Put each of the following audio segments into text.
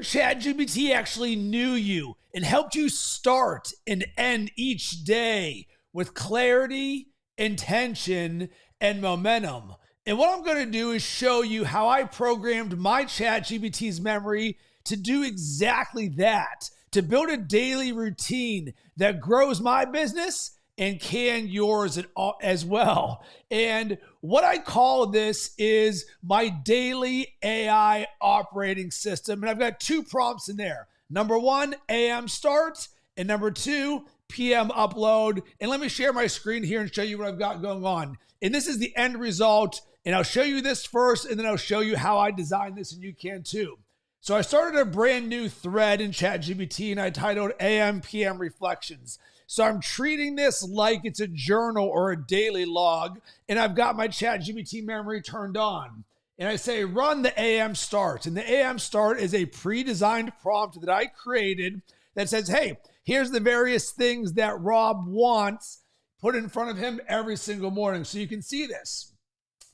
your ChatGPT actually knew you and helped you start and end each day with clarity, intention, and momentum. And what I'm going to do is show you how I programmed my ChatGPT's memory to do exactly that, to build a daily routine that grows my business and can yours as well. And what I call this is my daily AI operating system. And I've got 2 prompts in there. Number 1, AM start, and number 2, PM upload. And let me share my screen here and show you what I've got going on. And this is the end result. And I'll show you this first, and then I'll show you how I designed this, and you can too. So I started a brand new thread in ChatGPT, and I titled AM PM Reflections. So I'm treating this like it's a journal or a daily log, and I've got my ChatGPT memory turned on. And I say, run the AM start. And the AM start is a pre-designed prompt that I created that says, hey, here's the various things that Rob wants put in front of him every single morning. So you can see this.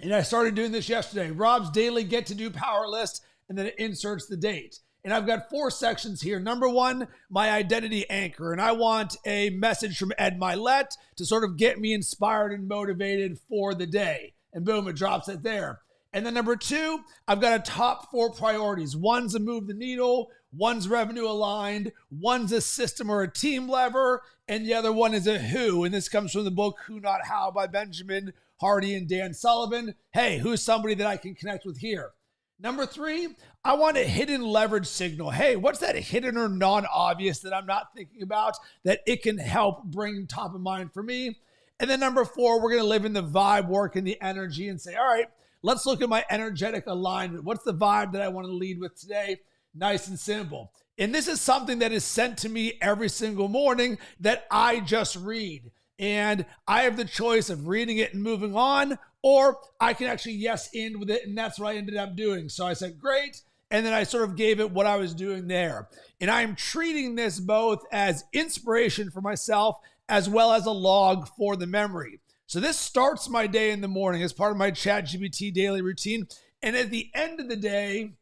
And I started doing this yesterday. Rob's daily get to do power list, and then it inserts the date. And I've got 4 sections here. Number 1, my identity anchor. And I want a message from Ed Milet to sort of get me inspired and motivated for the day. And boom, it drops it there. And then number 2, I've got a top 4 priorities. One's a move the needle, one's revenue aligned, one's a system or a team lever, and the other one is a who. And this comes from the book Who Not How by Benjamin Hardy and Dan Sullivan. Hey, who's somebody that I can connect with here? Number 3, I want a hidden leverage signal. Hey, what's that hidden or non-obvious that I'm not thinking about that it can help bring top of mind for me? And then number 4, we're going to live in the vibe, work in the energy, and say, all right, let's look at my energetic alignment. What's the vibe that I want to lead with today? Nice and simple. And this is something that is sent to me every single morning that I just read. And I have the choice of reading it and moving on, or I can actually yes end with it. And that's what I ended up doing. So I said, great. And then I sort of gave it what I was doing there. And I am treating this both as inspiration for myself as well as a log for the memory. So this starts my day in the morning as part of my ChatGPT daily routine. And at the end of the day,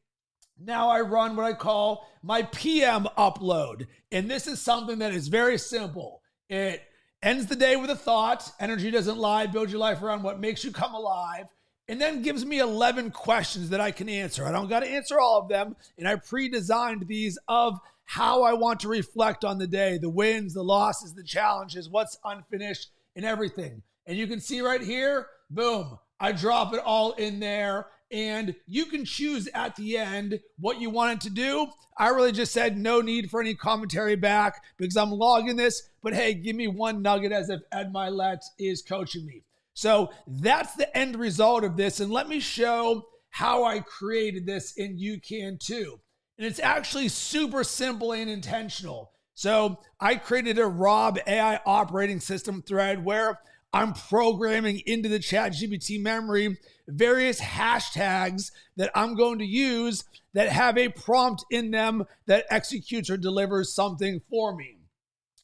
now I run what I call my PM upload. And this is something that is very simple. It ends the day with a thought. Energy doesn't lie. Build your life around what makes you come alive. And then gives me 11 questions that I can answer. I don't got to answer all of them. And I pre-designed these of how I want to reflect on the day, the wins, the losses, the challenges, what's unfinished, and everything. And you can see right here, boom, I drop it all in there. And you can choose at the end what you want it to do. I really just said no need for any commentary back because I'm logging this. But hey, give me one nugget as if Ed Milet is coaching me. So that's the end result of this. And let me show how I created this, and you can too. And it's actually super simple and intentional. So I created a Rob AI operating system thread where I'm programming into the ChatGPT memory various hashtags that I'm going to use that have a prompt in them that executes or delivers something for me.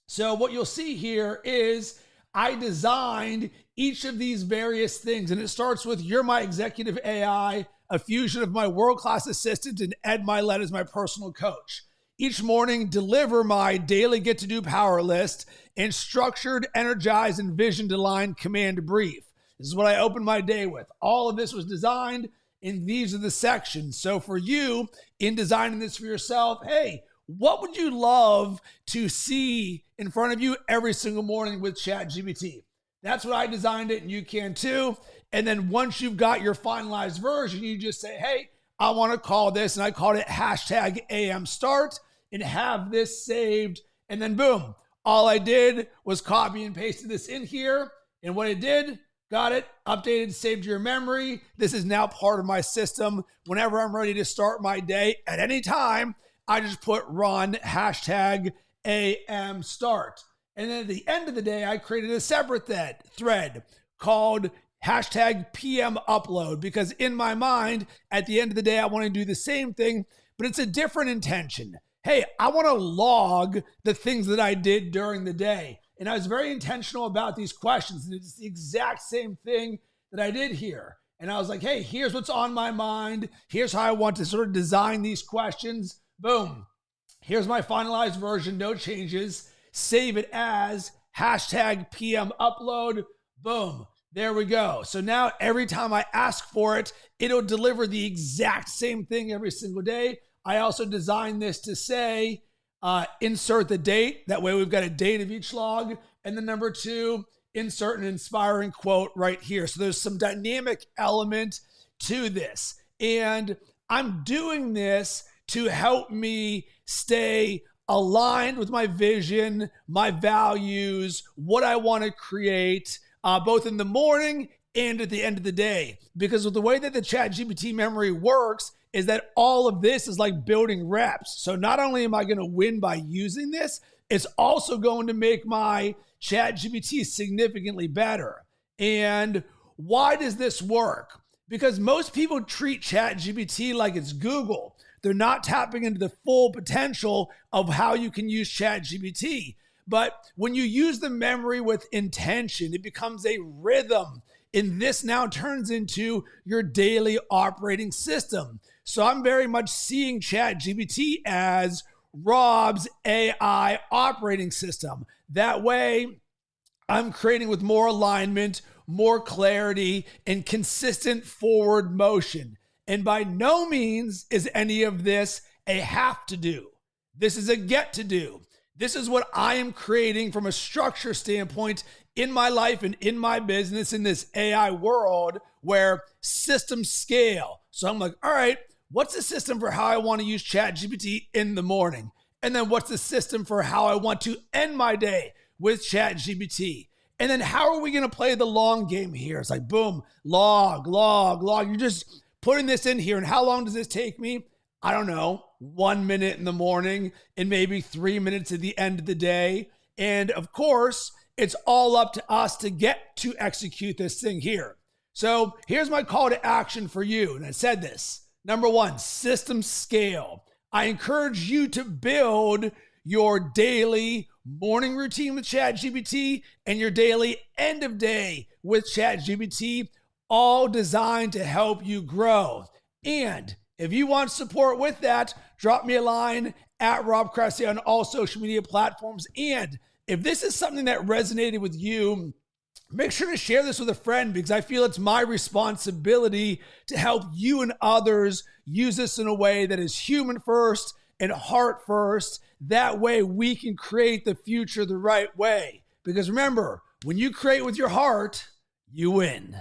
So what you'll see here is I designed each of these various things, and it starts with you're my executive AI, a fusion of my world-class assistant, and Ed Milet as my personal coach. Each morning, deliver my daily get-to-do power list and structured, energized, and vision-aligned command brief. This is what I opened my day with. All of this was designed, and these are the sections. So for you, in designing this for yourself, hey, what would you love to see in front of you every single morning with ChatGPT? That's what I designed it, and you can too. And then once you've got your finalized version, you just say, hey, I want to call this, and I called it hashtag AM start, and have this saved. And then boom, all I did was copy and pasted this in here. And what it did, got it, updated, saved your memory. This is now part of my system. Whenever I'm ready to start my day at any time, I just put run hashtag AM start. And then at the end of the day, I created a separate thread called hashtag PM upload, because in my mind, at the end of the day, I want to do the same thing, but it's a different intention. Hey, I want to log the things that I did during the day. And I was very intentional about these questions. And it's the exact same thing that I did here. And I was like, hey, here's what's on my mind. Here's how I want to sort of design these questions. Boom. Here's my finalized version, no changes. Save it as hashtag PM upload. Boom. There we go. So now every time I ask for it, it'll deliver the exact same thing every single day. I also designed this to say, insert the date. That way we've got a date of each log. And then number 2, insert an inspiring quote right here. So there's some dynamic element to this. And I'm doing this to help me stay aligned with my vision, my values, what I want to create, both in the morning and at the end of the day. Because with the way that the ChatGPT memory works is that all of this is like building reps. So not only am I going to win by using this, it's also going to make my ChatGPT significantly better. And why does this work? Because most people treat ChatGPT like it's Google. They're not tapping into the full potential of how you can use ChatGPT. But when you use the memory with intention, it becomes a rhythm. And this now turns into your daily operating system. So I'm very much seeing ChatGPT as Rob's AI operating system. That way, I'm creating with more alignment, more clarity, and consistent forward motion. And by no means is any of this a have to do. This is a get to do. This is what I am creating from a structure standpoint in my life and in my business in this AI world where systems scale. So I'm like, all right, what's the system for how I want to use ChatGPT in the morning? And then what's the system for how I want to end my day with ChatGPT? And then how are we going to play the long game here? It's like, boom, log. You're just putting this in here. And how long does this take me? I don't know, 1 minute in the morning and maybe 3 minutes at the end of the day. And of course, it's all up to us to get to execute this thing here. So here's my call to action for you. And I said this. Number 1, system scale. I encourage you to build your daily morning routine with ChatGPT and your daily end of day with ChatGPT, all designed to help you grow. And if you want support with that, drop me a line at Rob Cressy on all social media platforms. And if this is something that resonated with you, make sure to share this with a friend because I feel it's my responsibility to help you and others use this in a way that is human first and heart first. That way we can create the future the right way. Because remember, when you create with your heart, you win.